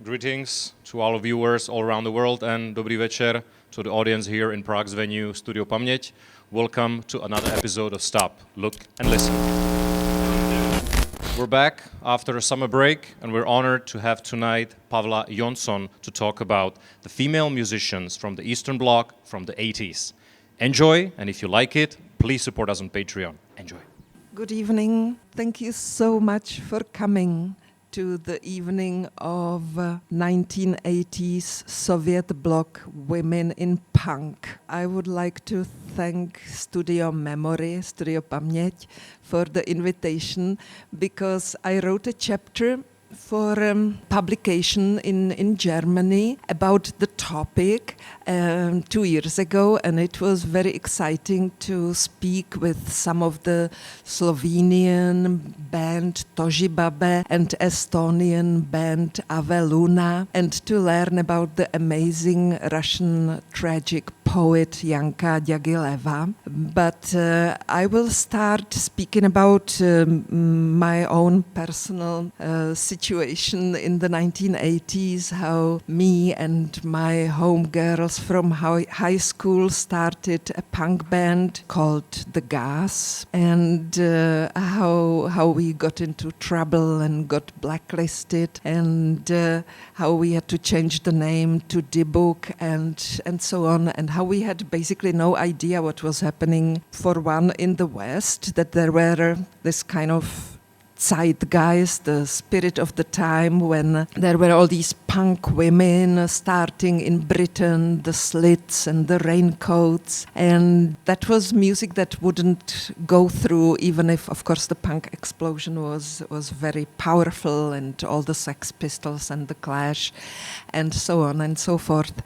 Greetings to all viewers all around the world and dobrý večer to the audience here in Prague's venue Studio Pamet. Welcome to another episode of Stop, Look and Listen. We're back after a summer break and we're honored to have tonight Pavla Jonsson to talk about the female musicians from the Eastern Bloc from the 80s. Enjoy, and if you like it, please support us on Patreon. Enjoy. Good evening. Thank you so much for coming to the evening of 1980s Soviet Bloc Women in Punk. I would like to thank Studio Pamet for the invitation because I wrote a chapter for publication in Germany about the topic 2 years ago, and it was very exciting to speak with some of the Slovenian band Tožibabe and Estonian band Ave Luna, and to learn about the amazing Russian tragic poet Yanka Djagileva. But I will start speaking about my own personal situation in the 1980s, how me and my homegirls from high school started a punk band called The Gas, and how we got into trouble and got blacklisted, and how we had to change the name to Dybbuk and so on, and how we had basically no idea what was happening, for one, in the West, that there were this kind of zeitgeist, the spirit of the time when there were all these punk women starting in Britain, the slits and the raincoats, and that was music that wouldn't go through, even if, of course, the punk explosion was very powerful, and all the Sex Pistols and the Clash and so on and so forth.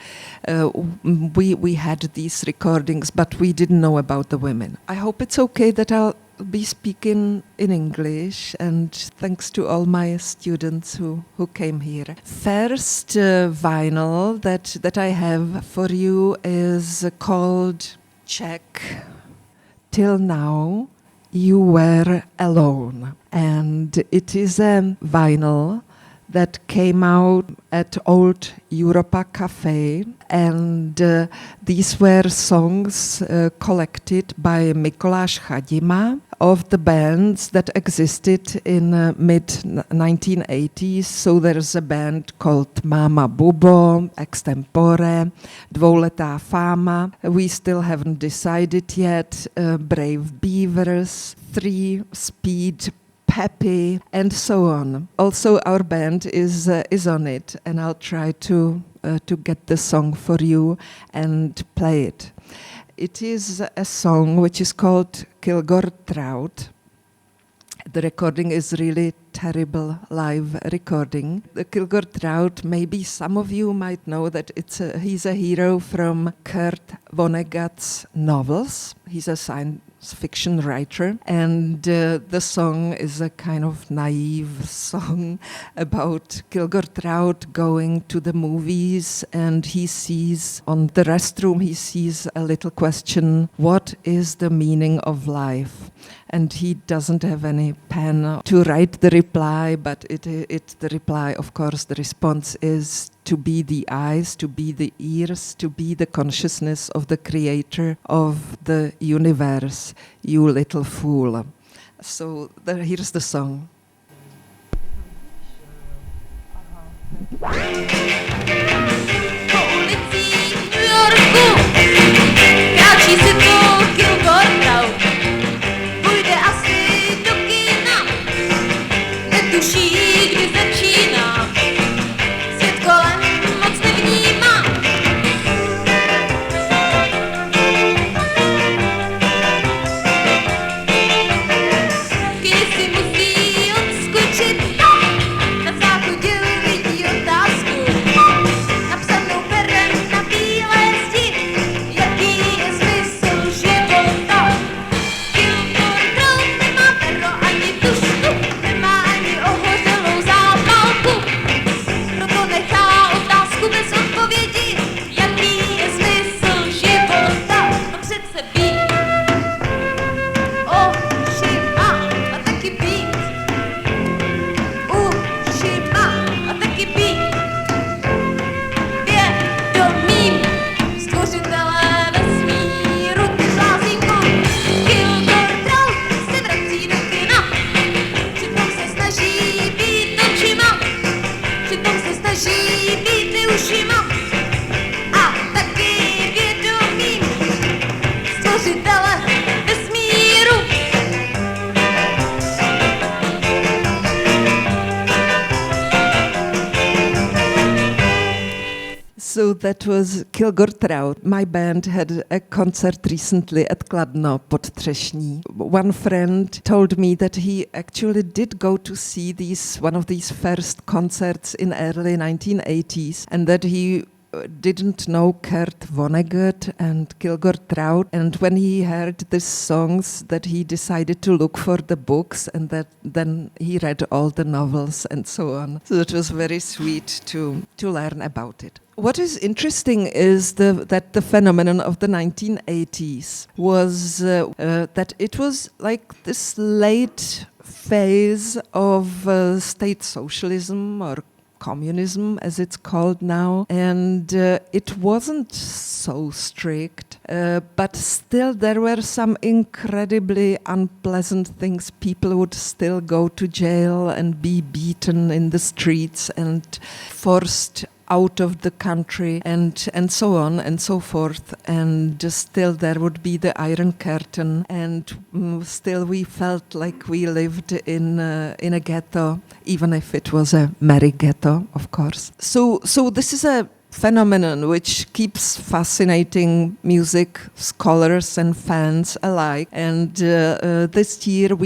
We had these recordings, but we didn't know about the women. I hope it's okay that I'll be speaking in English, and thanks to all my students who came here. First vinyl that I have for you is called Czech, Till Now You Were Alone, and it is a vinyl that came out at Old Europa Cafe, and these were songs collected by Mikoláš Chadima of the bands that existed in mid-1980s. So there's a band called Mama Bubo, Extempore, Dvouletá Fáma, we still haven't decided yet, Brave Beavers, 3 Speed, Happy, and so on. Also, our band is on it, and I'll try to get the song for you and play it. It is a song which is called Kilgore Trout. The recording is really terrible live recording. The Kilgore Trout, maybe some of you might know that he's a hero from Kurt Vonnegut's novels. He's a science fiction writer, and the song is a kind of naive song about Kilgore Trout going to the movies, and he sees on the restroom, he sees a little question, what is the meaning of life? And he doesn't have any pen to write the reply, but the reply, of course, the response is to be the eyes, to be the ears, to be the consciousness of the creator of the universe, you little fool. So here's the song. Musí přitom se snaží být ušima a taky vědomím stvořitele vesmíru. So that was Kilgore-Trout. My band had a concert recently at Kladno pod Třešní. One friend told me that he actually did go to see one of these first concerts in early 1980s, and that he didn't know Kurt Vonnegut and Kilgore-Trout, and when he heard these songs that he decided to look for the books, and then he read all the novels and so on. So it was very sweet to learn about it. What is interesting is that the phenomenon of the 1980s was that it was like this late phase of state socialism or communism, as it's called now, and it wasn't so strict, but still there were some incredibly unpleasant things. People would still go to jail and be beaten in the streets and forced out of the country and so on and so forth, and still there would be the Iron Curtain, and still we felt like we lived in a ghetto, even if it was a merry ghetto, of course. So this is a phenomenon which keeps fascinating music scholars and fans alike. And this year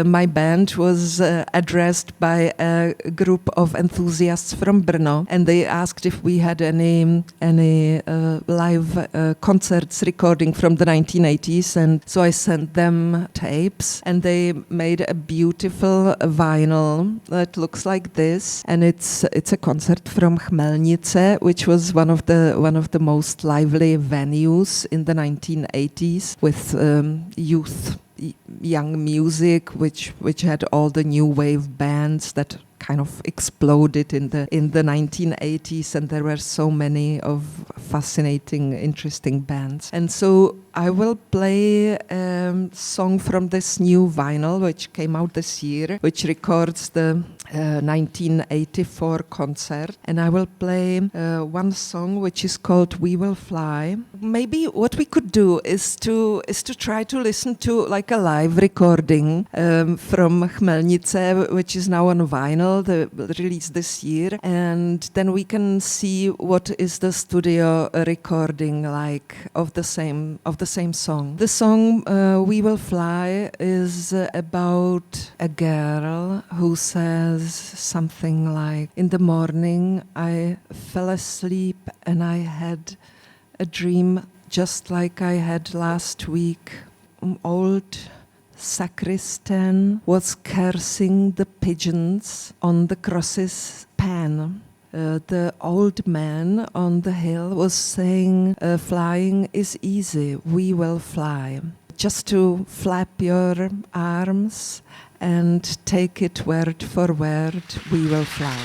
my band was addressed by a group of enthusiasts from Brno, and they asked if we had any live concerts recording from the 1980s, and so I sent them tapes, and they made a beautiful vinyl that looks like this, and it's a concert from Chmelnice, which was one of the most lively venues in the 1980s, with young music, which had all the new wave bands that kind of exploded in the 1980s, and there were so many of fascinating, interesting bands. And so I will play a song from this new vinyl, which came out this year, which records the 1984 concert, and I will play one song which is called "We Will Fly." Maybe what we could do is to try to listen to like a live recording from Chmelnice, which is now on vinyl, the release this year, and then we can see what is the studio recording like of the same song. The song "We Will Fly" is about a girl who says something like, "In the morning I fell asleep and I had a dream just like I had last week. Old sacristan was cursing the pigeons on the cross's pan. The old man on the hill was saying, flying is easy, we will fly. Just to flap your arms and take it word for word, we will fly."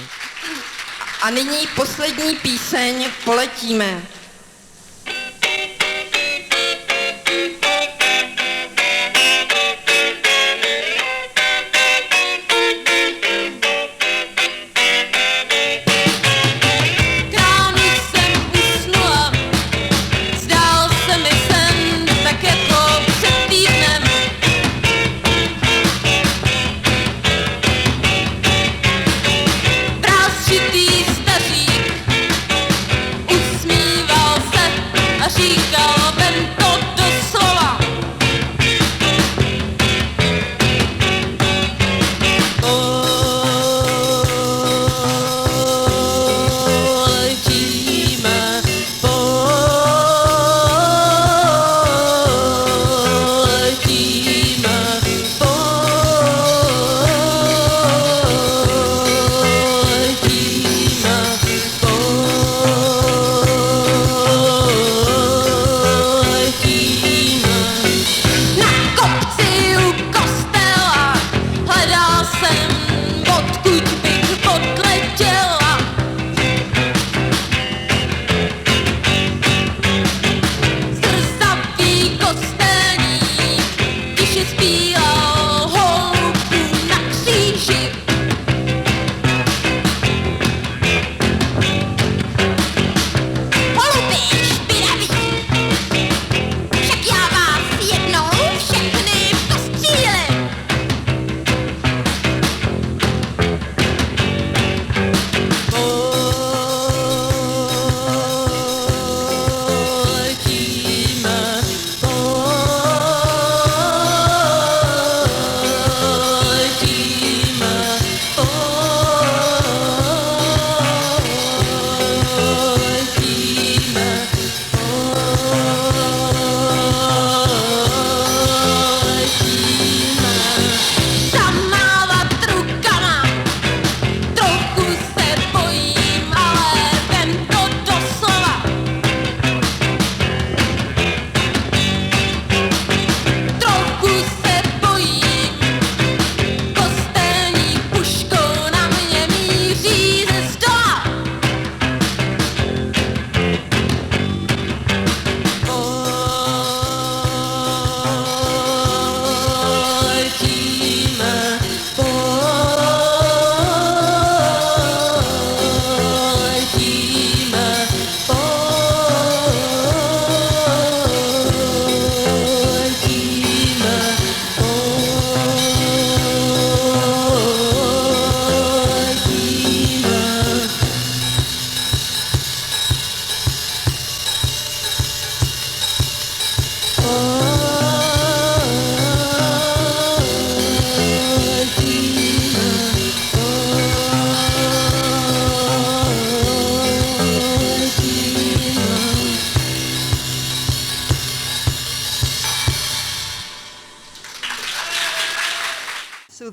A nyní poslední píseň Poletíme. Usmívá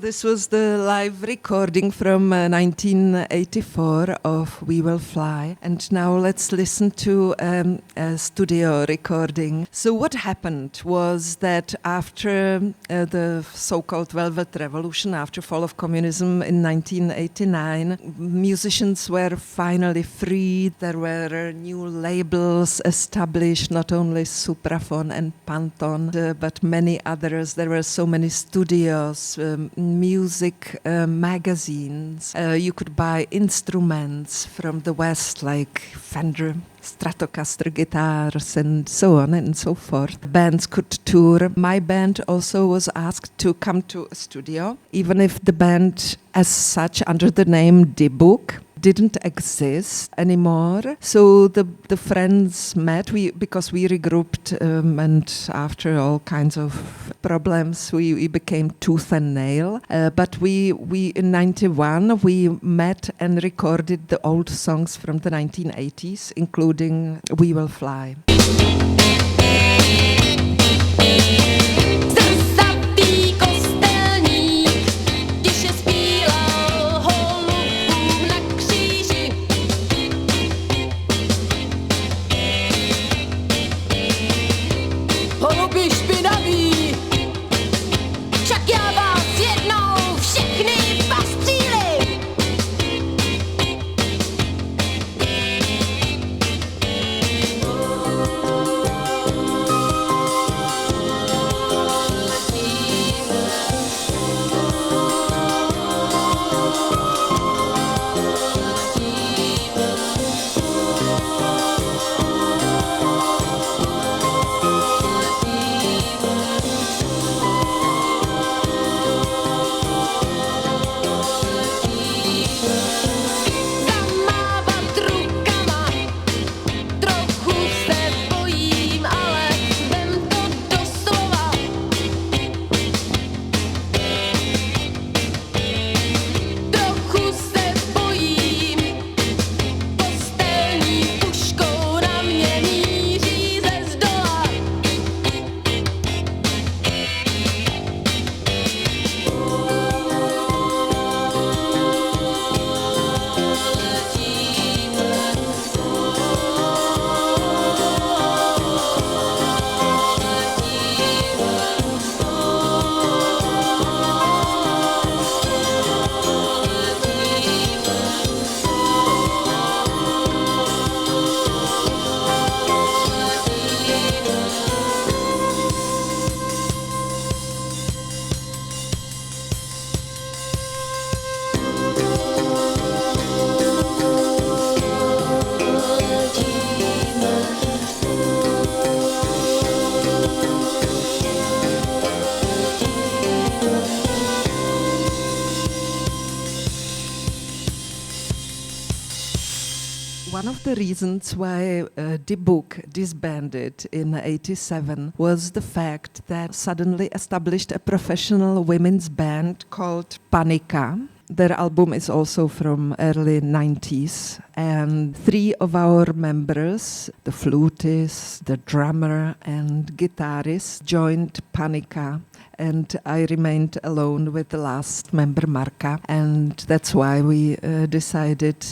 this was the live recording from 1984 of We Will Fly. And now let's listen to a studio recording. So what happened was that after the so-called Velvet Revolution, after fall of communism in 1989, musicians were finally free. There were new labels established, not only Supraphon and Panton, but many others. There were so many studios, music magazines. You could buy instruments from the West like Fender Stratocaster guitars and so on and so forth. Bands could tour. My band also was asked to come to a studio, even if the band as such under the name Dybbuk didn't exist anymore. So the friends met because we regrouped and after all kinds of problems we became tooth and nail. But we in 91 we met and recorded the old songs from the 1980s, including We Will Fly. One of the reasons why Dybbuk disbanded in 87 was the fact that suddenly established a professional women's band called Panika. Their album is also from early 90s, and 3 of our members, the flutist, the drummer and guitarist, joined Panika. And I remained alone with the last member, Marka, and that's why we decided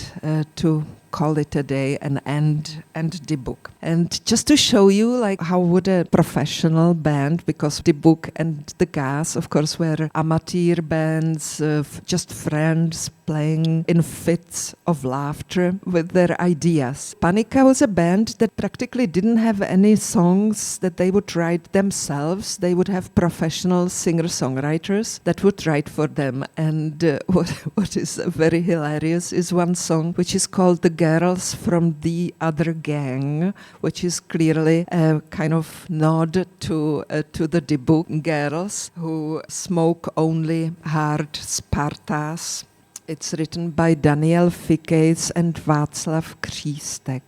to call it a day and end Dybbuk. And just to show you like how would a professional band, because Dybbuk and the Gas of course were amateur bands, just friends playing in fits of laughter with their ideas. Panika was a band that practically didn't have any songs that they would write themselves. They would have professional singer-songwriters that would write for them. And what is very hilarious is one song which is called The Girls from the Other Gang, which is clearly a kind of nod to the Dybbuk girls who smoke only hard Spartas. It's written by Daniel Sywala and Václav Křístek.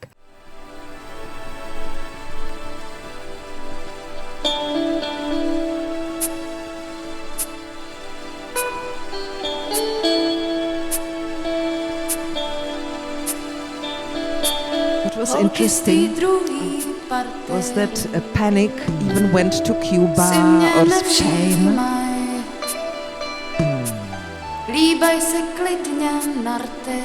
What was interesting was that Panic even went to Cuba or Spain. Hýbaj se klidně na rty,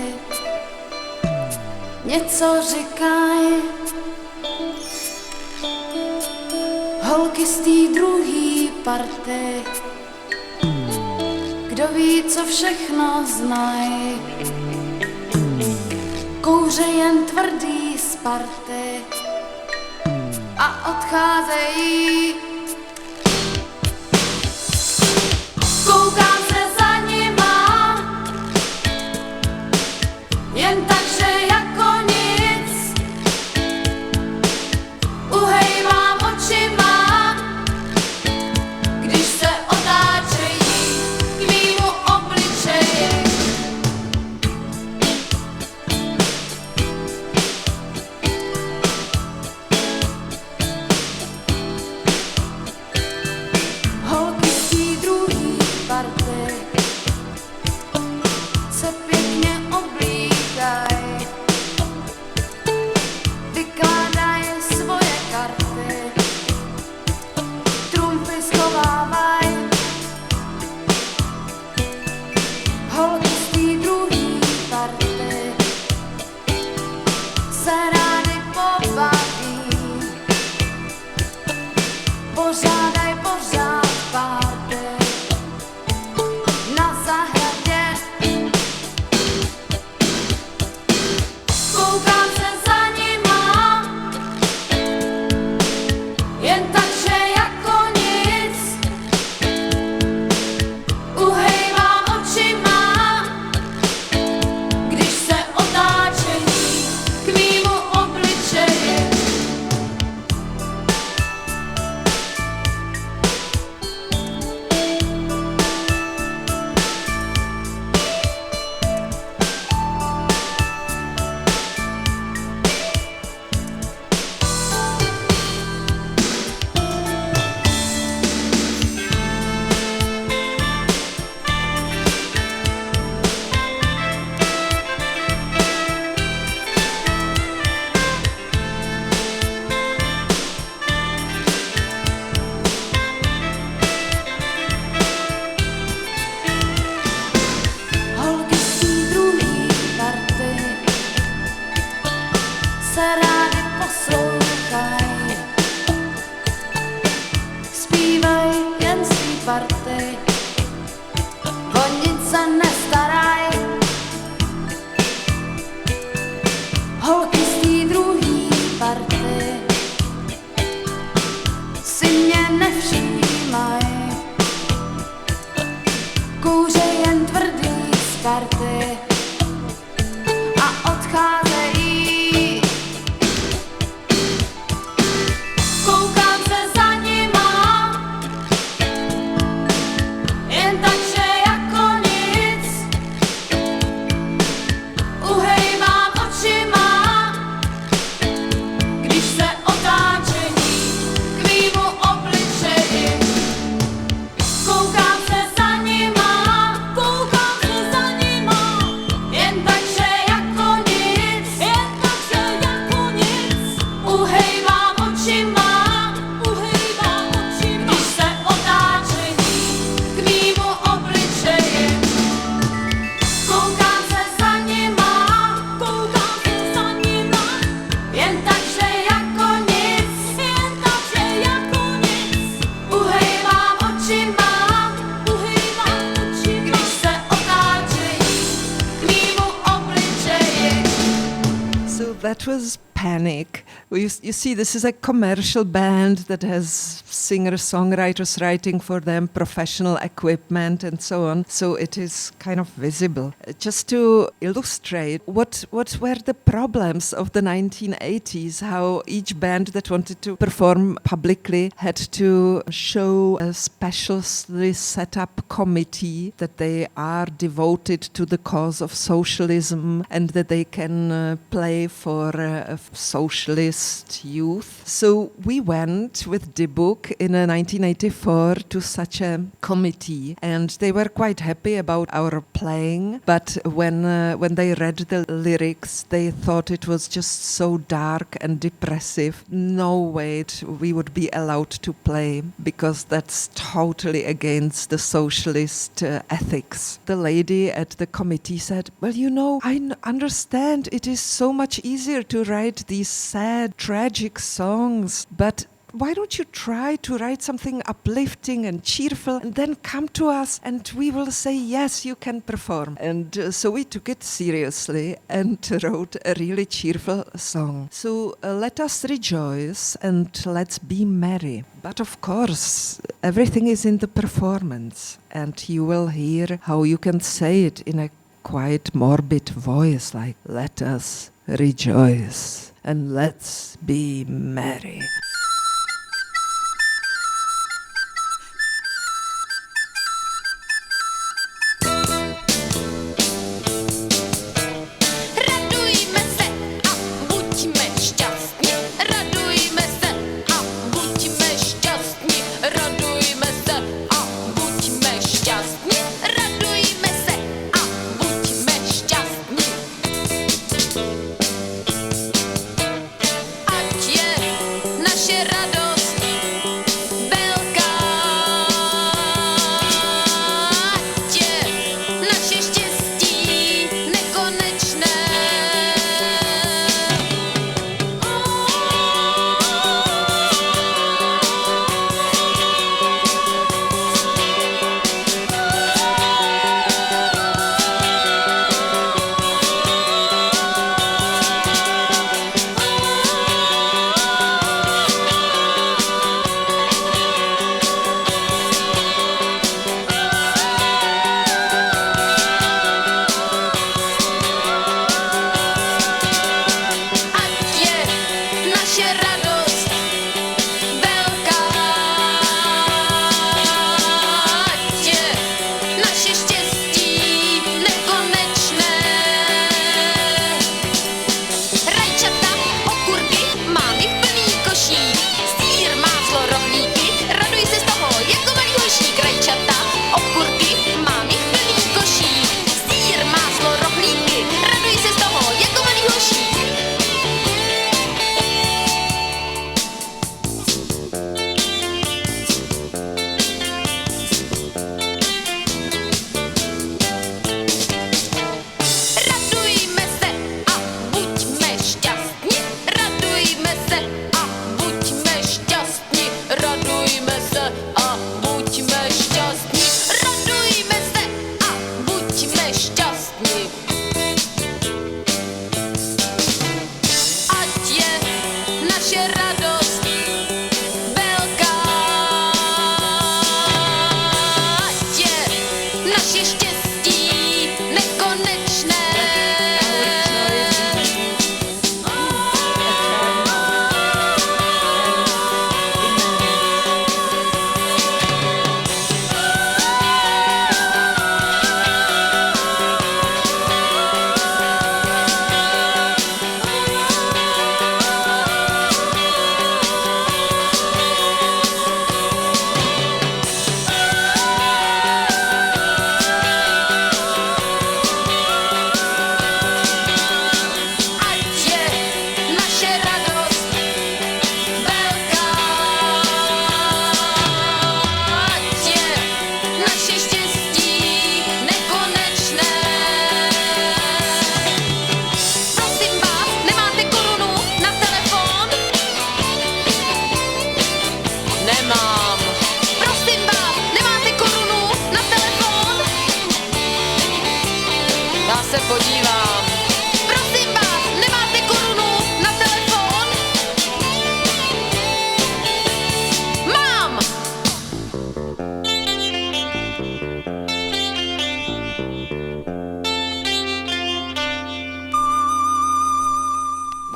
něco říkaj. Holky z té druhý party, kdo ví, co všechno znaj. Kouře jen tvrdý z party a odcházejí. Koukám se za nima, jen tak, že jako nic. Uhejvám očima, když se otáčejí k mýmu obličeji. Holky z té druhý party se pěkně oblíkaj, vykládaj svoje karty, trumfy schovávaj. Holky z té druhý party se rády pobaví, pořádaj pořád párty na zahradě. Koukám se za nima, jen tak, že jako nic. Uhejvám očima, když se otáčejí k mýmu obličeji. Holky z té druhý party se rády poslouchaj, zpívaj jen svý party, o nic se nestaraj. Holky z té druhý party si mě nevšímaj, kouře jen tvrdý z karty a odcházejí. Koukám se za nima, jen tak, že jako nic. Uhejvám očima, když se otáčejí k mýmu obličeji. Koukám se za nima, jen tak, že jako nic. Uhejvám očima, když se otáčejí k mýmu obličeji. Koukám se za nima, jen tak, že jako nic. Uhejvám očima, když se otáčejí k mýmu obličeji. So that was Panic. You see, this is a commercial band that has singer-songwriters writing for them, professional equipment and so on. So it is kind of visible. Just to illustrate what were the problems of the 1980s, how each band that wanted to perform publicly had to show a specially set up committee that they are devoted to the cause of socialism and that they can play for socialist youth. So we went with Dybbuk in 1984 to such a committee, and they were quite happy about our playing. But when they read the lyrics, they thought it was just so dark and depressive. No way we would be allowed to play, because that's totally against the socialist ethics. The lady at the committee said, well, you know, I understand it is so much easier to write these sad, tragic songs, but why don't you try to write something uplifting and cheerful and then come to us and we will say, yes, you can perform. And so we took it seriously and wrote a really cheerful song. So let us rejoice and let's be merry. But of course, everything is in the performance, and you will hear how you can say it in a quite morbid voice, like, let us rejoice and let's be merry.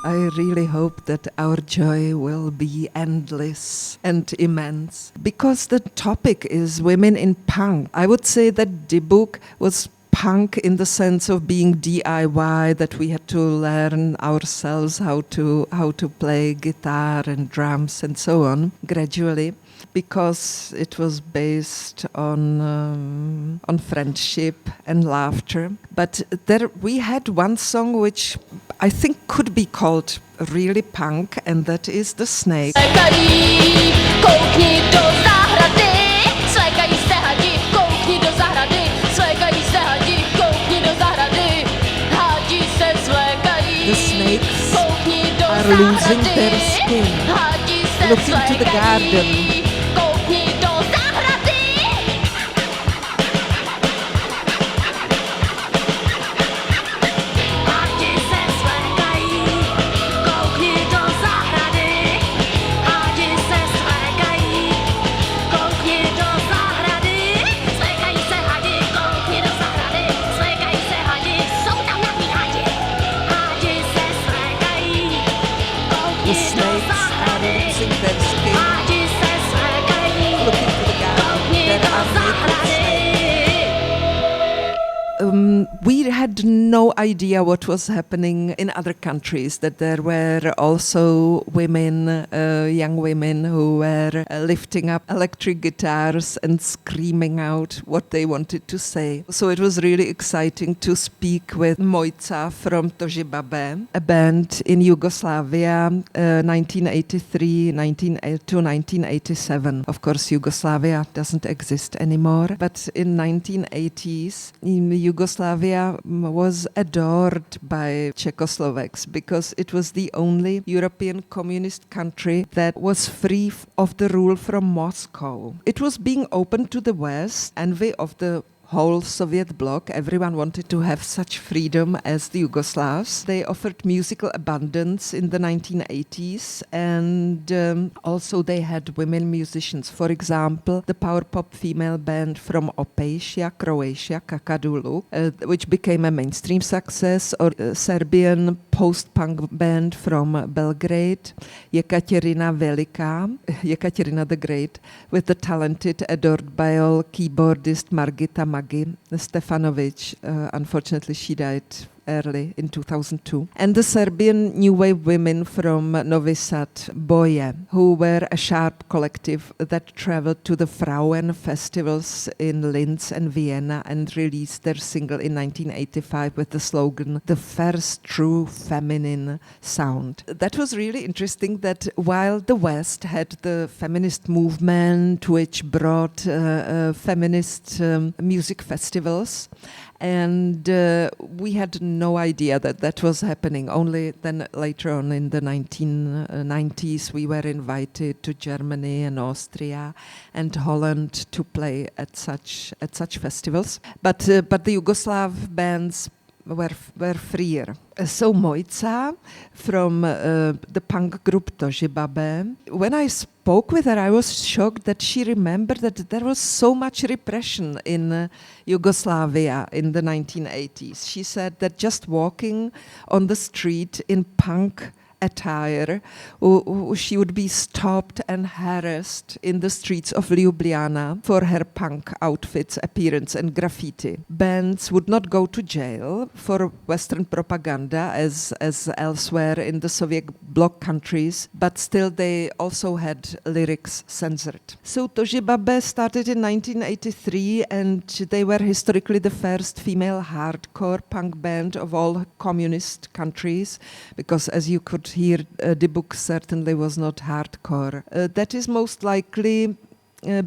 I really hope that our joy will be endless and immense, because the topic is women in punk. I would say that Dybbuk was punk in the sense of being DIY, that we had to learn ourselves how to play guitar and drums and so on gradually, because it was based on friendship and laughter. But there we had one song which I think could be called really punk, and that is The Snake. Koukni do zahrady, svlékají se hadi, koukni do zahrady, svlékají se hadi, koukni do zahrady, hadi se svlékají. The snakes Koukni do are losing zahrady, their skin. hadi se Look into the svlékají. garden. Koukni do zahrady. Hadi se svlékají, koukni do zahrady, hadi se svlékají, koukni do zahrady, svlékají se hadi, koukni do zahrady, svlékají se hadi, jsou tam na té hadi, hadi se svlékají, The koukni do snakes are zahrady, losing their skin. hadi se svlékají, Look into the garden. koukni There do are naked zahrady. snakes. We had no idea what was happening in other countries, that there were also women, young women, who were lifting up electric guitars and screaming out what they wanted to say. So it was really exciting to speak with Mojca from Dybbuk, a band in Yugoslavia, 1983 to 1987. Of course, Yugoslavia doesn't exist anymore, but in 1980s, Yugoslavia was adored by Czechoslovaks because it was the only European communist country that was free of the rule from Moscow. It was being open to the West, envy of the whole Soviet bloc. Everyone wanted to have such freedom as the Yugoslavs. They offered musical abundance in the 1980s, and also they had women musicians. For example, the power pop female band from Opejša, Croatia, Kakaduluk, which became a mainstream success, or a Serbian post-punk band from Belgrade, Jekaterina the Great, with the talented, adored by all keyboardist Margita Stefanovic. Unfortunately, she died early in 2002. And the Serbian new wave women from Novi Sad, Boje, who were a sharp collective that traveled to the Frauen festivals in Linz and Vienna and released their single in 1985 with the slogan, "The First True Feminine Sound." That was really interesting, that while the West had the feminist movement, which brought feminist music festivals, and we had no idea that that was happening. Only then later on in the 1990s we were invited to Germany and Austria and Holland to play at such festivals. But the Yugoslav bands were freer. So Mojca from the punk group Dybbuk, when I spoke with her, I was shocked that she remembered that there was so much repression in Yugoslavia in the 1980s. She said that just walking on the street in punk attire, she would be stopped and harassed in the streets of Ljubljana for her punk outfits, appearance and graffiti. Bands would not go to jail for Western propaganda as elsewhere in the Soviet bloc countries, but still they also had lyrics censored. So Dybbuk started in 1983, and they were historically the first female hardcore punk band of all communist countries, because as you could hear, Dybbuk certainly was not hardcore. That is most likely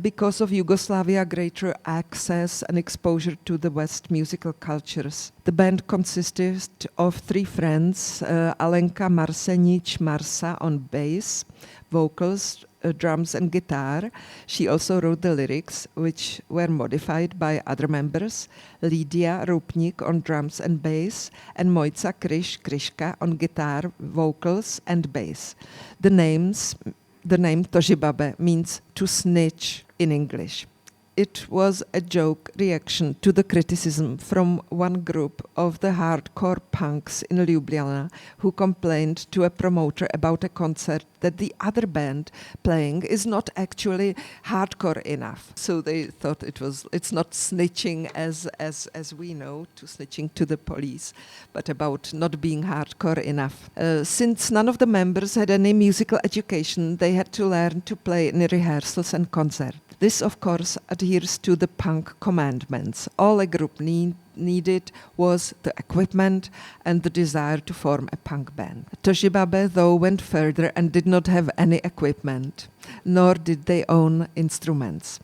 because of Yugoslavia greater access and exposure to the West musical cultures. The band consisted of three friends, Alenka Marsenic Marsa on bass, vocals, drums and guitar. She also wrote the lyrics, which were modified by other members, Lidia Rupnik on drums and bass, and Mojca Kryška on guitar, vocals and bass. The name Dybbuk means to snitch in English. It was a joke reaction to the criticism from one group of the hardcore punks in Ljubljana who complained to a promoter about a concert that the other band playing is not actually hardcore enough. So they thought it's not snitching as we know, to snitching to the police, but about not being hardcore enough. Since none of the members had any musical education, they had to learn to play in rehearsals and concerts. This, of course, adheres to the punk commandments. All a group needed was the equipment and the desire to form a punk band. Dybbuk, though, went further and did not have any equipment, nor did they own instruments.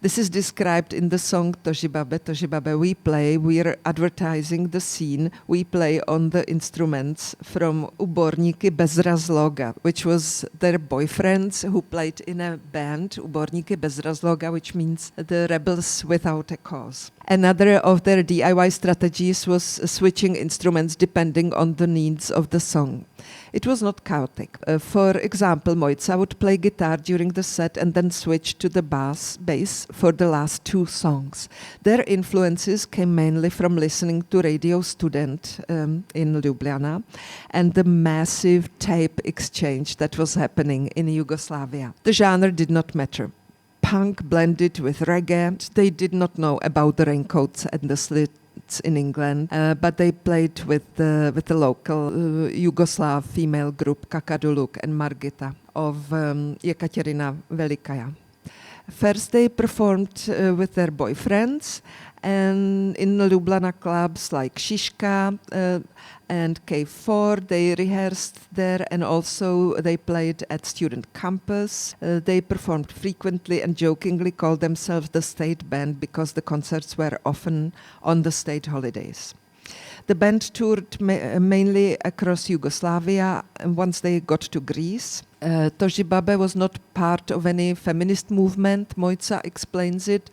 This is described in the song Dybbuk, we play, we are advertising the scene, we play on the instruments from Uborníky bez razloga, which was their boyfriends who played in a band, Uborníky bez razloga, which means the rebels without a cause. Another of their DIY strategies was switching instruments depending on the needs of the song. It was not chaotic. For example, Mojca would play guitar during the set and then switch to the bass for the last two songs. Their influences came mainly from listening to Radio Student in Ljubljana and the massive tape exchange that was happening in Yugoslavia. The genre did not matter. Punk blended with reggae. They did not know about the raincoats and the slits in England, but they played with the local Yugoslav female group Kakaduluk and Margita of Jekaterina Velikaya. First they performed with their boyfriends and in Ljubljana clubs like Šiška and K4. They rehearsed there and also they played at student campus. They performed frequently and jokingly called themselves the state band because the concerts were often on the state holidays. The band toured mainly across Yugoslavia, and once they got to Greece. Dybbuk was not part of any feminist movement. Mojca explains it,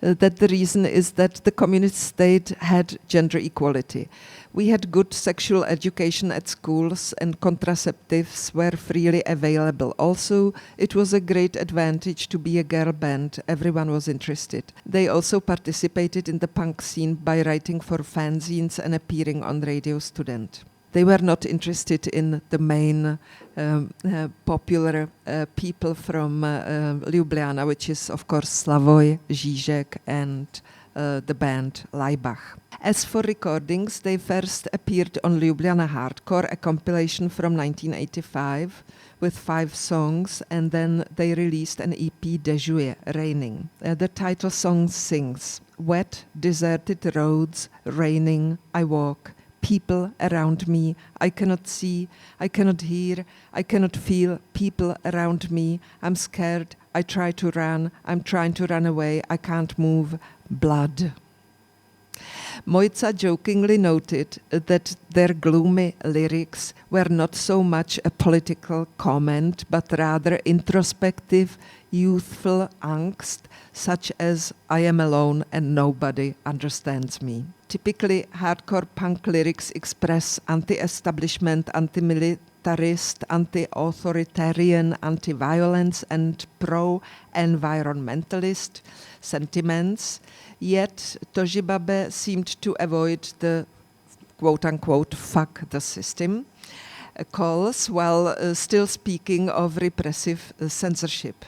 that the reason is that the communist state had gender equality. We had good sexual education at schools and contraceptives were freely available. Also, it was a great advantage to be a girl band. Everyone was interested. They also participated in the punk scene by writing for fanzines and appearing on Radio Student. They were not interested in the main popular people from Ljubljana, which is, of course, Slavoj, Žižek, and the band Laibach. As for recordings, they first appeared on Ljubljana Hardcore, a compilation from 1985 with 5 songs, and then they released an EP, Dežuje, Raining. The title song sings, wet, deserted roads, raining, I walk. People around me, I cannot see, I cannot hear, I cannot feel people around me. I'm scared, I try to run, I'm trying to run away, I can't move. Blood. Mojca jokingly noted that their gloomy lyrics were not so much a political comment, but rather introspective, youthful angst, such as I am alone and nobody understands me. Typically, hardcore punk lyrics express anti-establishment, anti-militarist, anti-authoritarian, anti-violence and pro-environmentalist sentiments. Yet, Dybbuk seemed to avoid the quote-unquote fuck the system calls while still speaking of repressive censorship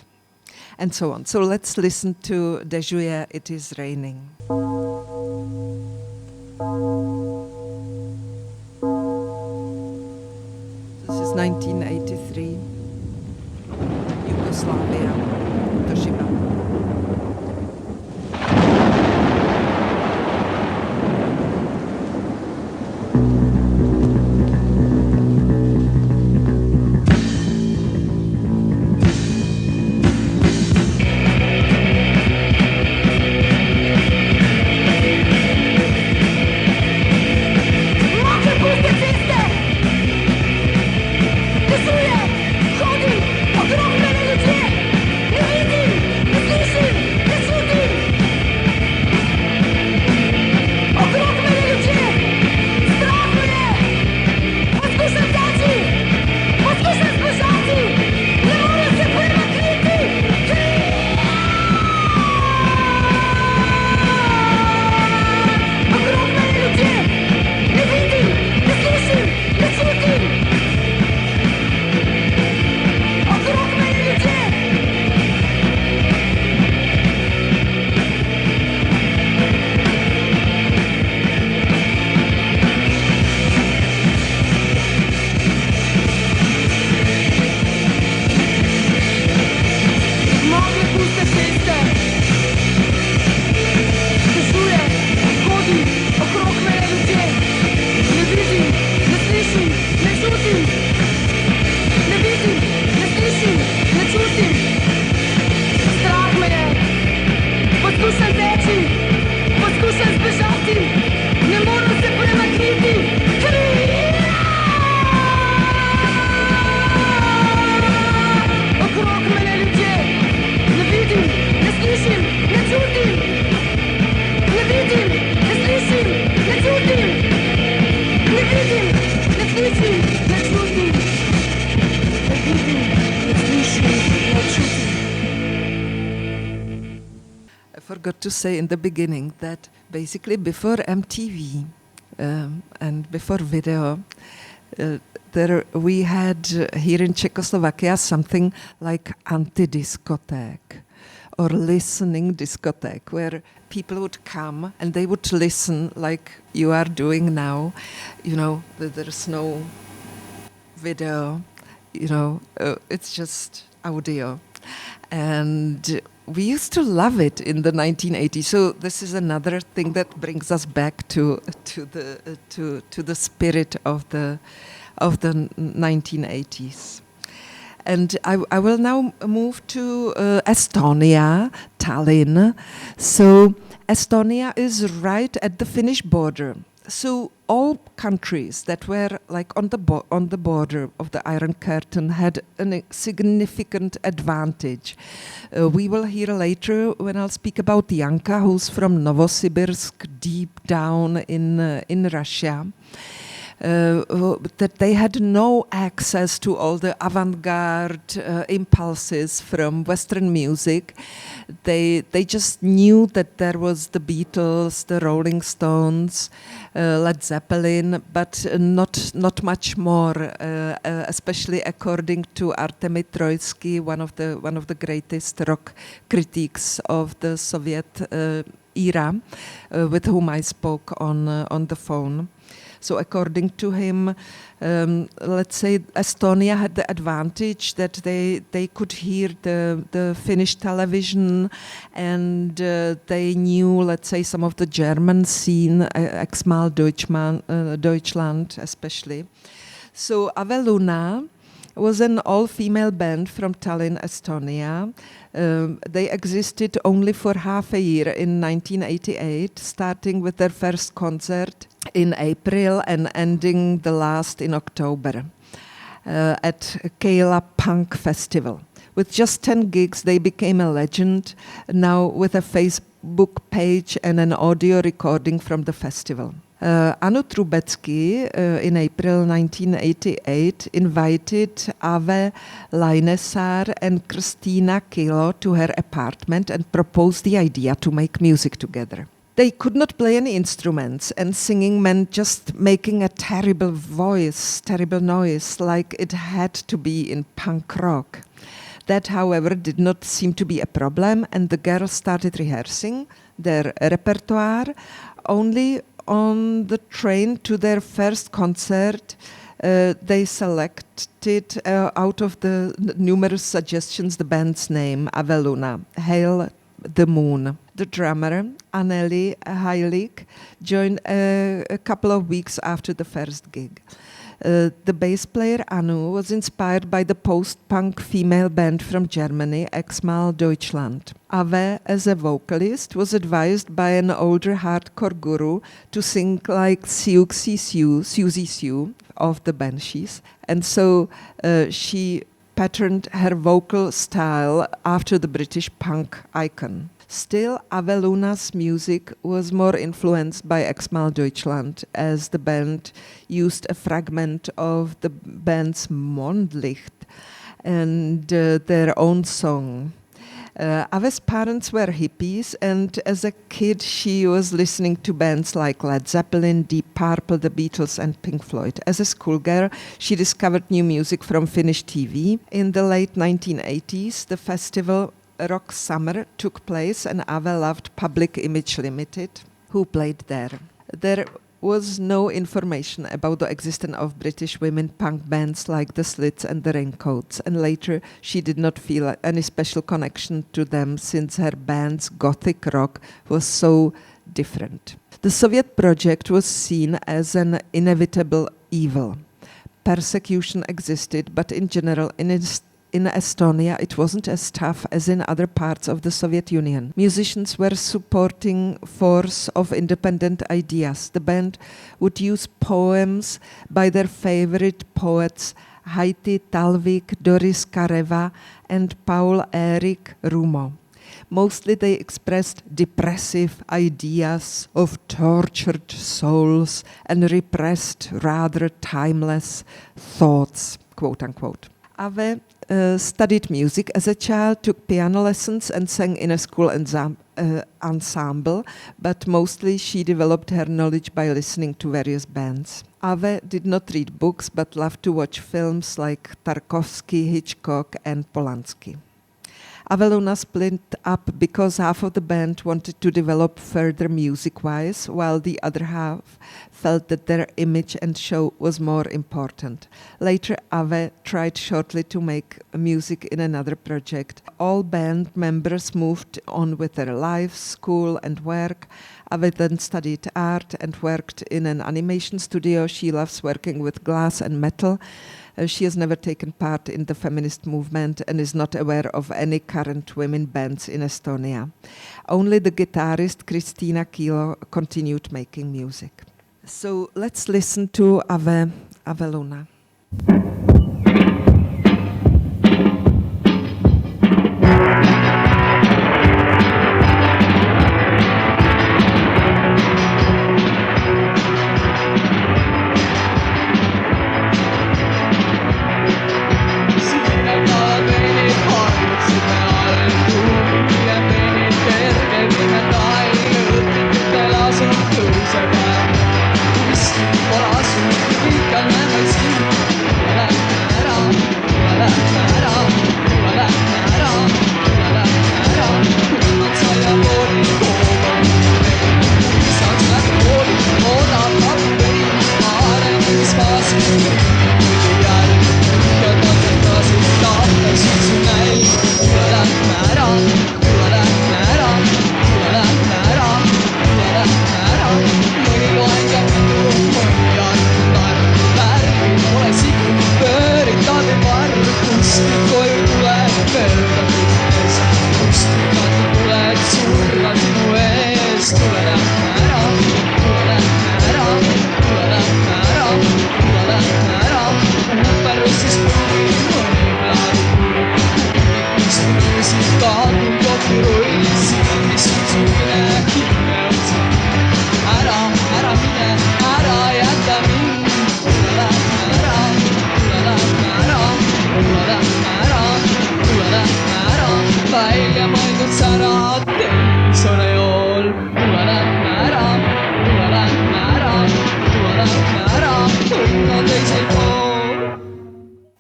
and so on. So let's listen to Dežuje, It Is Raining. This is 1983, Yugoslavia, Dybbuk. Chodí, okromlené ludzie, nevidím, forgot to say in the beginning that basically before MTV and before video, we had here in Czechoslovakia something like anti-discotheque or listening discotheque, where people would come and they would listen like you are doing now. You know, there's no video, you know, it's just audio. And we used to love it in the 1980s. So this is another thing that brings us back to the spirit of the 1980s. And I will now move to Estonia, Tallinn. So Estonia is right at the Finnish border. So all countries that were like on the border of the Iron Curtain had a significant advantage. We will hear later when I'll speak about Janka, who's from Novosibirsk, deep down in Russia. That they had no access to all the avant-garde impulses from Western music. They just knew that there was the Beatles, the Rolling Stones, Led Zeppelin, but not much more. Especially according to Artemy Troitsky, one of the greatest rock critics of the Soviet era, with whom I spoke on the phone. So according to him, let's say Estonia had the advantage that they could hear the Finnish television, and they knew, let's say, some of the German scene, Ex-Mal Deutschland especially. So Aveluna was an all-female band from Tallinn, Estonia. They existed only for half a year in 1988, starting with their first concert in April and ending the last in October at Keila Punk Festival. With just 10 gigs, they became a legend, now with a Facebook page and an audio recording from the festival. Anu Trubecký in April 1988 invited Ave Lainesar and Kristina Kilo to her apartment and proposed the idea to make music together. They could not play any instruments, and singing meant just making a terrible noise, like it had to be in punk rock. That, however, did not seem to be a problem, and the girls started rehearsing their repertoire. Only on the train to their first concert, they selected out of the numerous suggestions the band's name, Aveluna, Hail the Moon. The drummer, Anneli Heilig, joined a couple of weeks after the first gig. The bass player Anu was inspired by the post-punk female band from Germany, Ex-Mal Deutschland. Ave, as a vocalist, was advised by an older hardcore guru to sing like Susie Sue of the Banshees, and so she patterned her vocal style after the British punk icon. Still, Aveluna's music was more influenced by Ex-Mal Deutschland, as the band used a fragment of the band's Mondlicht and their own song. Ave's parents were hippies, and as a kid she was listening to bands like Led Zeppelin, Deep Purple, The Beatles and Pink Floyd. As a schoolgirl, she discovered new music from Finnish TV. In the late 1980s, the festival Rock Summer took place, and Ave loved Public Image Limited, who played there. There was no information about the existence of British women punk bands like the Slits and the Raincoats, and later she did not feel any special connection to them since her band's gothic rock was so different. The Soviet project was seen as an inevitable evil. Persecution existed, but in general, in Estonia, it wasn't as tough as in other parts of the Soviet Union. Musicians were supporting force of independent ideas. The band would use poems by their favorite poets Heidi Talvik, Doris Kareva and Paul Erik Rumo. Mostly they expressed depressive ideas of tortured souls and repressed, rather timeless thoughts, quote unquote. Ave studied music as a child, took piano lessons and sang in a school ensemble, but mostly she developed her knowledge by listening to various bands. Ave did not read books, but loved to watch films like Tarkovsky, Hitchcock, and Polanski. Aveluna split up because half of the band wanted to develop further music-wise, while the other half felt that their image and show was more important. Later, Ave tried shortly to make music in another project. All band members moved on with their lives, school, and work. Ave then studied art and worked in an animation studio. She loves working with glass and metal. She has never taken part in the feminist movement and is not aware of any current women bands in Estonia. Only the guitarist Kristiina Kilo continued making music. So let's listen to Aveluna.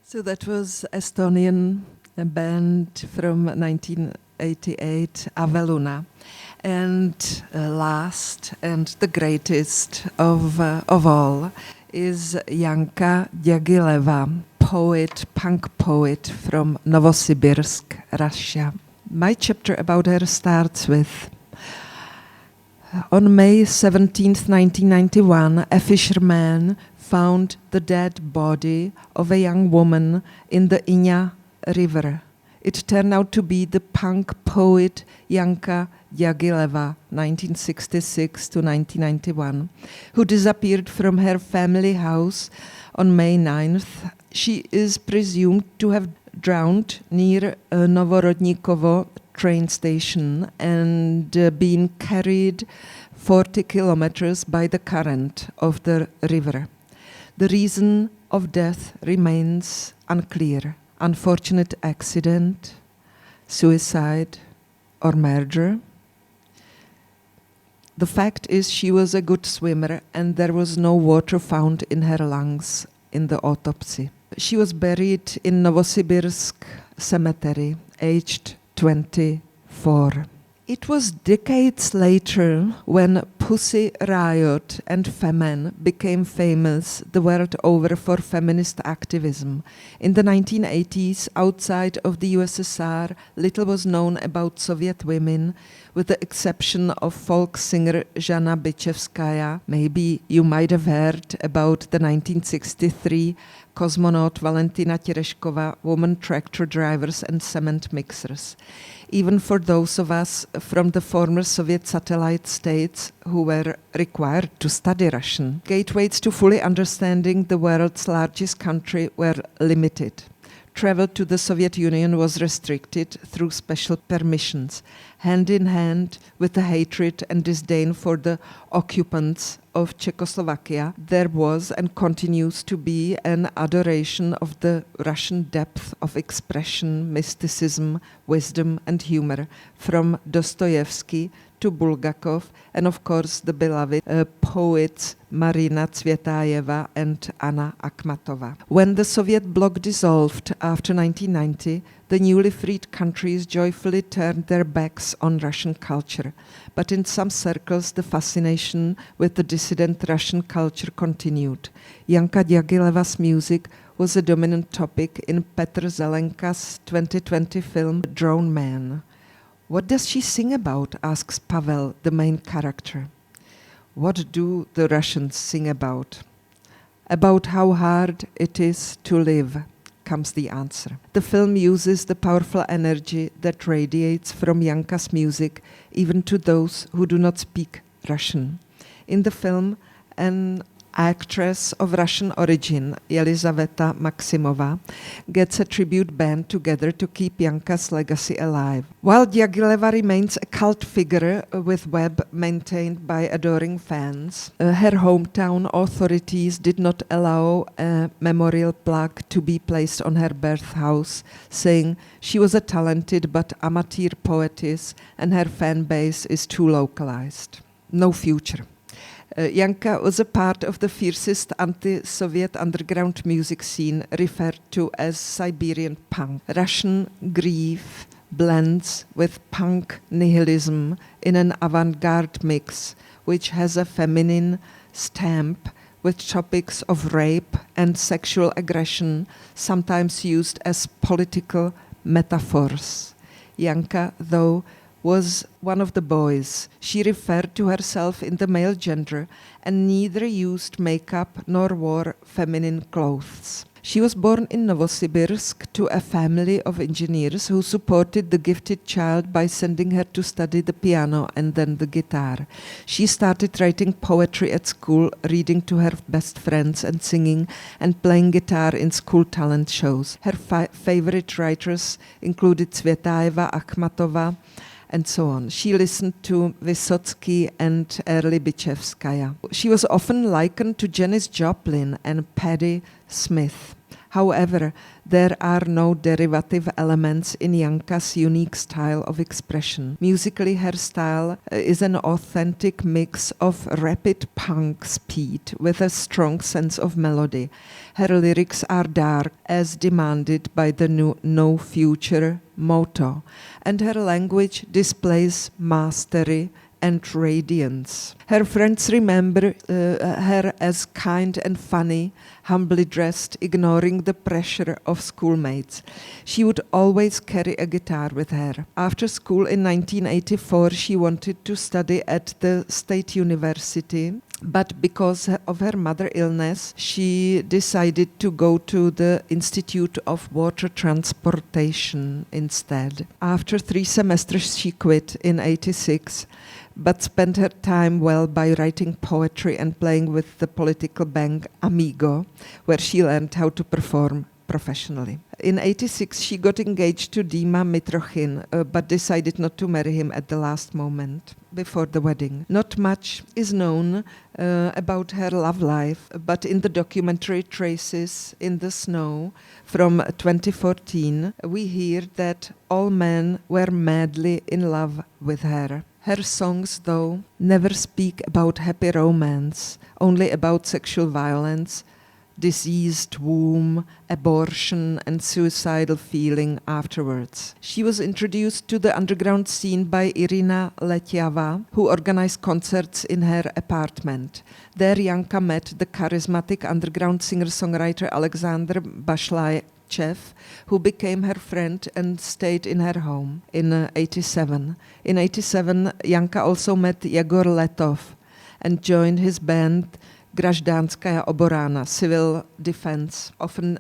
So that was Estonian band from 1988, Aveluna. And last and the greatest of all is Janka Djagileva, poet, punk poet from Novosibirsk, Russia. My chapter about her starts with: on May 17th, 1991, a fisherman found the dead body of a young woman in the Inya River. It turned out to be the punk poet Janka Djagileva, 1966 to 1991, who disappeared from her family house on May 9th. She is presumed to have drowned near Novorodnikovo train station and been carried 40 kilometers by the current of the river. The reason of death remains unclear. Unfortunate accident, suicide, or murder. The fact is she was a good swimmer and there was no water found in her lungs in the autopsy. She was buried in Novosibirsk cemetery, aged 24. It was decades later when Pussy Riot and Femen became famous the world over for feminist activism. In the 1980s, outside of the USSR, little was known about Soviet women, with the exception of folk singer Zhana Bychevskaya. Maybe you might have heard about the 1963 cosmonaut Valentina Tereshkova, woman tractor drivers and cement mixers. Even for those of us from the former Soviet satellite states who were required to study Russian, gateways to fully understanding the world's largest country were limited. Travel to the Soviet Union was restricted through special permissions, hand in hand with the hatred and disdain for the occupants of Czechoslovakia, there was and continues to be an adoration of the Russian depth of expression, mysticism, wisdom and humor, from Dostoevsky to Bulgakov, and of course the beloved poets Marina Tsvetajeva and Anna Akhmatova. When the Soviet bloc dissolved after 1990, the newly freed countries joyfully turned their backs on Russian culture. But in some circles, the fascination with the dissident Russian culture continued. Janka Djagileva's music was a dominant topic in Petr Zelenka's 2020 film Drone Man. What does she sing about, asks Pavel, the main character. What do the Russians sing about? About how hard it is to live, comes the answer. The film uses the powerful energy that radiates from Janka's music even to those who do not speak Russian. In the film, an actress of Russian origin, Elizaveta Maximova, gets a tribute band together to keep Janka's legacy alive. While Djagileva remains a cult figure with web maintained by adoring fans, her hometown authorities did not allow a memorial plaque to be placed on her birth house, saying she was a talented but amateur poetess and her fan base is too localized. No future. Janka was a part of the fiercest anti-Soviet underground music scene referred to as Siberian punk. Russian grief blends with punk nihilism in an avant-garde mix, which has a feminine stamp with topics of rape and sexual aggression, sometimes used as political metaphors. Janka, though, was one of the boys. She referred to herself in the male gender and neither used makeup nor wore feminine clothes. She was born in Novosibirsk to a family of engineers who supported the gifted child by sending her to study the piano and then the guitar. She started writing poetry at school, reading to her best friends and singing and playing guitar in school talent shows. Her favorite writers included Tsvetajeva, Akhmatova, and so on. She listened to Vysotsky and early Bichevskaya. She was often likened to Janis Joplin and Patti Smith. However, there are no derivative elements in Janka's unique style of expression. Musically, her style is an authentic mix of rapid punk speed with a strong sense of melody. Her lyrics are dark, as demanded by the No Future motto, and her language displays mastery and radiance. Her friends remember her as kind and funny, humbly dressed, ignoring the pressure of schoolmates. She would always carry a guitar with her. After school in 1984, she wanted to study at the State University, but because of her mother's illness, she decided to go to the Institute of Water Transportation instead. After 3 semesters, she quit in 86, but spent her time well by writing poetry and playing with the political band Amigo, where she learned how to perform professionally. In 86, she got engaged to Dima Mitrochin, but decided not to marry him at the last moment before the wedding. Not much is known about her love life, but in the documentary Traces in the Snow from 2014, we hear that all men were madly in love with her. Her songs, though, never speak about happy romance, only about sexual violence, diseased womb, abortion, and suicidal feeling afterwards. She was introduced to the underground scene by Irina Letyava, who organized concerts in her apartment. There Janka met the charismatic underground singer-songwriter Alexander Bashlachev, who became her friend and stayed in her home in 87. In 87, Janka also met Yegor Letov and joined his band Graždanskaya obrana, civil defense, often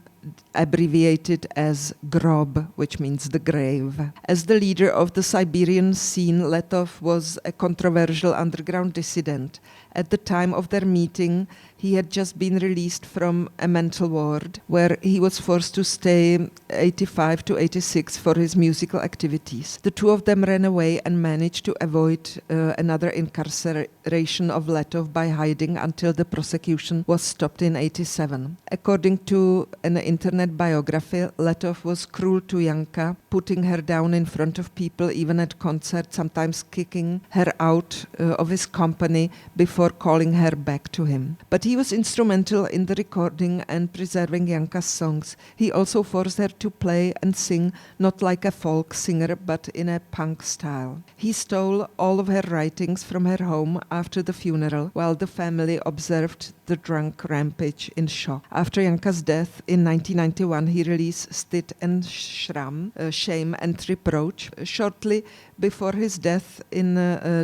abbreviated as grob, which means the grave. As the leader of the Siberian scene, Letov was a controversial underground dissident. At the time of their meeting, he had just been released from a mental ward where he was forced to stay 85 to 86 for his musical activities. The two of them ran away and managed to avoid another incarceration of Letov by hiding until the prosecution was stopped in 87. According to an internet biography, Letov was cruel to Janka, putting her down in front of people, even at concerts, sometimes kicking her out of his company before calling her back to him. But he was instrumental in the recording and preserving Janka's songs. He also forced her to play and sing not like a folk singer but in a punk style. He stole all of her writings from her home after the funeral, while the family observed the drunk rampage in shock. After Janka's death in 1991, he released Stid and Shram, Shame and Reproach. Shortly before his death in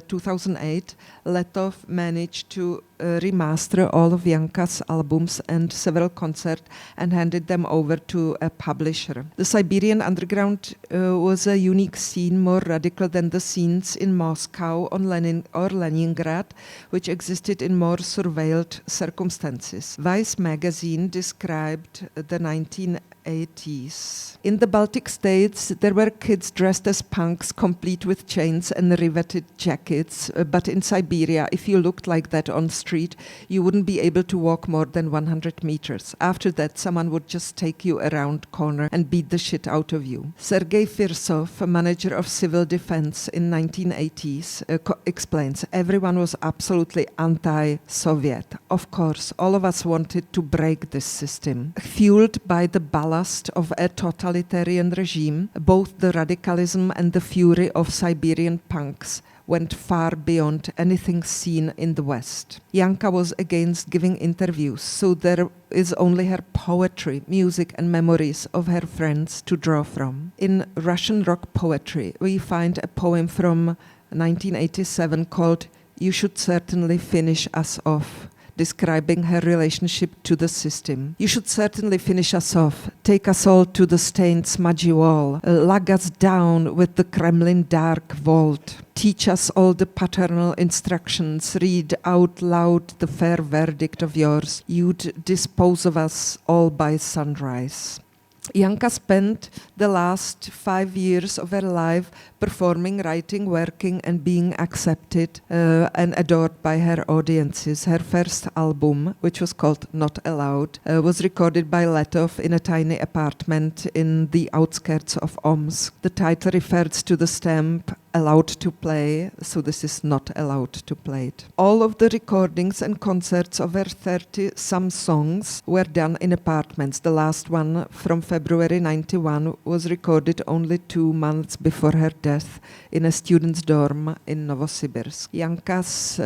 2008, Letov managed to remaster all of Janka's albums and several concerts and handed them over to a publisher. The Siberian underground was a unique scene, more radical than the scenes in Moscow or Leningrad, which existed in more surveilled circumstances. Vice magazine described the 1980s. In the Baltic states, there were kids dressed as punks, complete with chains and riveted jackets. But in Siberia, if you looked like that on street, you wouldn't be able to walk more than 100 meters. After that, someone would just take you around corner and beat the shit out of you. Sergei Firsov, a manager of civil defense in 1980s, explains, everyone was absolutely anti-Soviet. Of course, all of us wanted to break this system. Fueled by the ballast of a totalitarian regime, both the radicalism and the fury of Siberian punks went far beyond anything seen in the West. Janka was against giving interviews, so there is only her poetry, music and memories of her friends to draw from. In Russian rock poetry, we find a poem from 1987 called You Should Certainly Finish Us Off, describing her relationship to the system. You should certainly finish us off, take us all to the stained smudgy wall, lug us down with the Kremlin dark vault, teach us all the paternal instructions, read out loud the fair verdict of yours, you'd dispose of us all by sunrise. Janka spent the last 5 years of her life performing, writing, working and being accepted and adored by her audiences. Her first album, which was called Not Allowed, was recorded by Letov in a tiny apartment in the outskirts of Omsk. The title refers to the stamp allowed to play, so this is not allowed to play it. All of the recordings and concerts of her 30-some songs were done in apartments. The last one from February 91 was recorded only 2 months before her death in a student's dorm in Novosibirsk. Janka's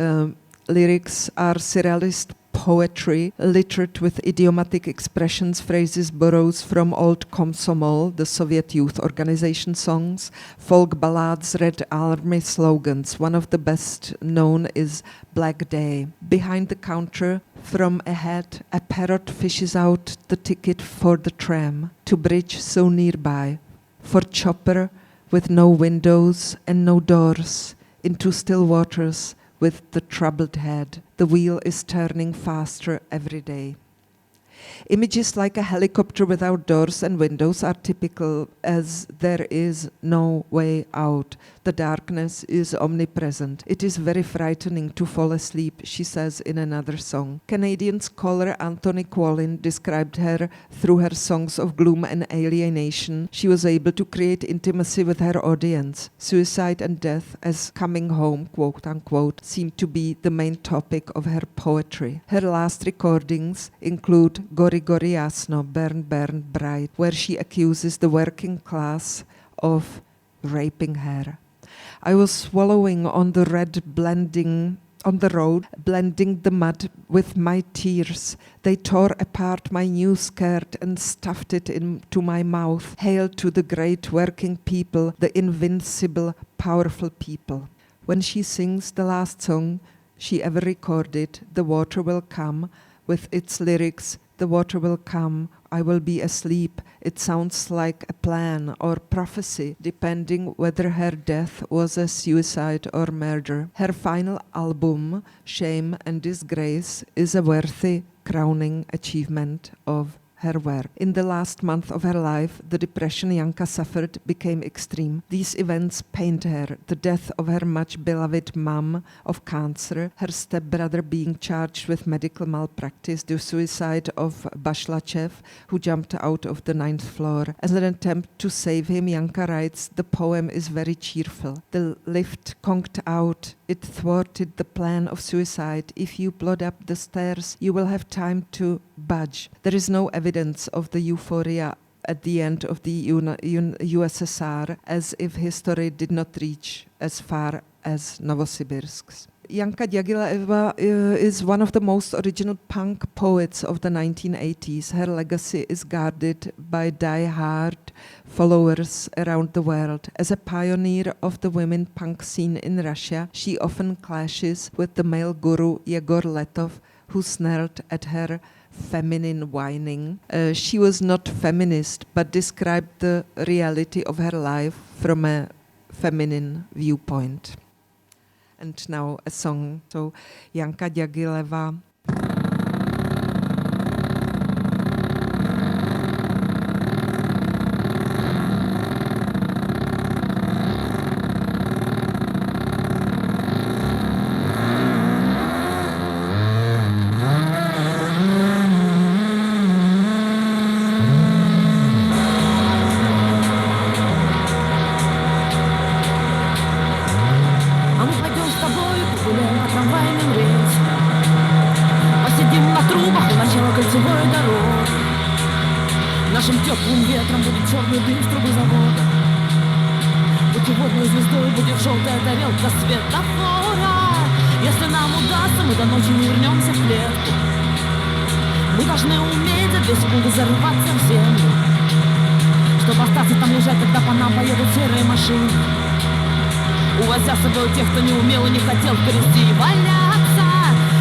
lyrics are surrealist poetry littered with idiomatic expressions, phrases borrowed from old Komsomol, the Soviet youth organization songs, folk ballads, Red Army slogans. One of the best known is Black Day. Behind the counter, from ahead, a parrot fishes out the ticket for the tram to bridge so nearby, for chopper with no windows and no doors, into still waters with the troubled head. The wheel is turning faster every day. Images like a helicopter without doors and windows are typical, as there is no way out. The darkness is omnipresent. It is very frightening to fall asleep, she says in another song. Canadian scholar Anthony Quallin described her through her songs of gloom and alienation. She was able to create intimacy with her audience. Suicide and death as coming home, quote unquote, seemed to be the main topic of her poetry. Her last recordings include Gori Gori Jasno, Burn Burn Bright, where she accuses the working class of raping her. I was swallowing on the road, blending the mud with my tears. They tore apart my new skirt and stuffed it into my mouth. Hail to the great working people, the invincible, powerful people. When she sings the last song she ever recorded, The Water Will Come, with its lyrics, the water will come I will be asleep. It sounds like a plan or prophecy, depending whether her death was a suicide or murder. Her final album, Shame and Disgrace, is a worthy crowning achievement of her work. In the last month of her life, the depression Janka suffered became extreme. These events pained her: the death of her much beloved mom of cancer, her stepbrother being charged with medical malpractice, the suicide of Bashlachev, who jumped out of the 9th floor. As an attempt to save him, Janka writes, the poem is very cheerful. The lift conked out. It thwarted the plan of suicide. If you plod up the stairs, you will have time to budge. There is no evidence of the euphoria at the end of the USSR, as if history did not reach as far as Novosibirsk. Janka Djagileva is one of the most original punk poets of the 1980s. Her legacy is guarded by die-hard followers around the world. As a pioneer of the women punk scene in Russia, she often clashes with the male guru Yegor Letov, who snarled at her feminine whining. She was not feminist, but described the reality of her life from a feminine viewpoint. And now a song. So Janka Djagileva. Нашим теплым ветром будет черный дым с трубы завода. Путеводной звездой будет желтая тарелка светофора. Если нам удастся, мы до ночи не вернемся в клетку. Мы должны уметь за 2 секунды зарываться в землю, чтобы остаться там лежать, когда по нам поедут серые машины, увозя с собой тех, кто не умел и не хотел впереди валяться.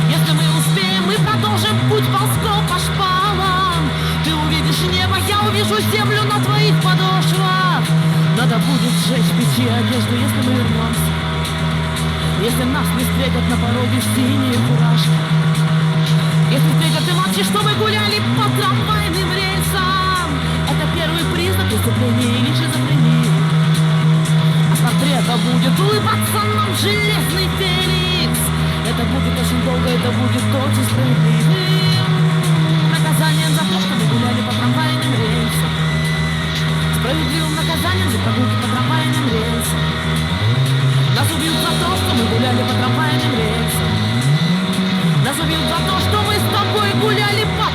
Если мы успеем, мы продолжим путь ползком по шпалам. Ты увидишь небо, я увижу землю на твоих подошвах. Надо будет сжечь печи одежду, если мы вернемся. Если нас не встретят на пороге синие фуражки. Если встретят и молчи, что мы гуляли по трамвайным рельсам. Это первый признак преступления или шизофрении. А с портрета будет улыбаться нам железный Феликс. Это будет очень долго, это будет очень справедливым наказанием за то, что мы гуляли по трамвайным рельсам. Справедливым наказанием за прогулки по трамвайным рельсам. Нас убьют за то, что мы гуляли по трамвайным рельсам. Нас убьют за то, что мы с тобой гуляли по